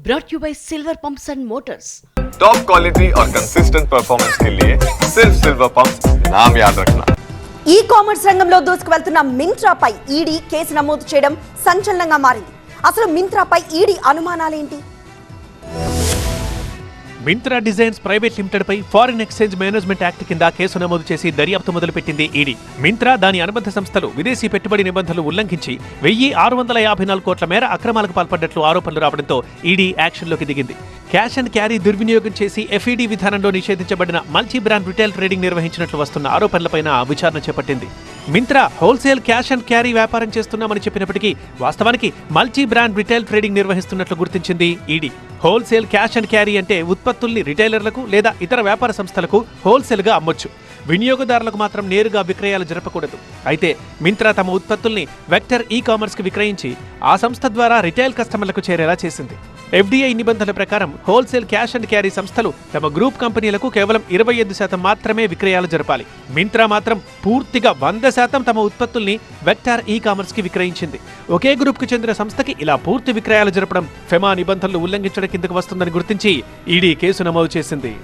brought you by Silver Pumps and Motors. Top quality और consistent performance के लिए सिर्फ सिल्वर पंप्स नाम याद रखना। ఈ కామర్స్ రంగంలో దూసుకువెళ్తున్న మింత్రాపై ఈడీ కేసు నమోదు చేయడం సంచలనంగా మారింది. అసలు మింత్రాపై ఈడీ అనుమానాలేంటి? మింత్రా డిజైన్స్ ప్రైవేట్ లిమిటెడ్ పై ఫారిన్ ఎక్స్చేంజ్ మేనేజ్మెంట్ యాక్ట్ కింద కేసు నమోదు చేసి దర్యాప్తు మొదలుపెట్టింది ఈడీ. మింత్రా దాని అనుబంధ సంస్థలు విదేశీ పెట్టుబడి నిబంధనలు ఉల్లంఘించి 1,654 కోట్ల మేర అక్రమాలకు పాల్పడ్డట్లు ఆరోపణలు రావడంతో ఈడీ యాక్షన్లోకి దిగింది. క్యాష్ అండ్ క్యారీ దుర్వినియోగం చేసి ఎఫ్ఈడీ విధానంలో నిషేధించబడిన మల్టీ బ్రాండ్ రిటైల్ ట్రేడింగ్ నిర్వహించినట్లు వస్తున్న ఆరోపణలపైన విచారణ చేపట్టింది. Myntra wholesale cash and carry వ్యాపారం చేస్తున్నామని చెప్పినప్పటికీ వాస్తవానికి మల్టీ బ్రాండ్ రిటైల్ ట్రేడింగ్ నిర్వహిస్తున్నట్లు గుర్తించింది ED. Wholesale cash and carry అంటే ఉత్పత్తుల్ని రిటైలర్లకు లేదా ఇతర వ్యాపార సంస్థలకు హోల్సేల్గా అమ్మొచ్చు, వినియోగదారులకు మాత్రం నేరుగా విక్రయాలు జరపకూడదు. అయితే మింత్రా తమ ఉత్పత్తుల్ని వెక్టర్ ఈ కామర్స్కి విక్రయించి ఆ సంస్థ ద్వారా రిటైల్ కస్టమర్లకు చేరేలా చేసింది. ఎఫ్డీఐ నిబంధనల ప్రకారం హోల్సేల్ క్యాష్ అండ్ క్యారీ సంస్థలు తమ గ్రూప్ కంపెనీలకు కేవలం 25% మాత్రమే విక్రయాలు జరపాలి. మింత్రా మాత్రం పూర్తిగా 100% తమ ఉత్పత్తుల్ని వెక్టార్ ఈ కామర్స్ కి విక్రయించింది. ఒకే గ్రూప్ కు చెందిన సంస్థకి ఇలా పూర్తి విక్రయాలు జరపడం ఫెమా నిబంధనలు ఉల్లంఘించడం కిందకు వస్తుందని గుర్తించి ఈడీ కేసు నమోదు చేసింది.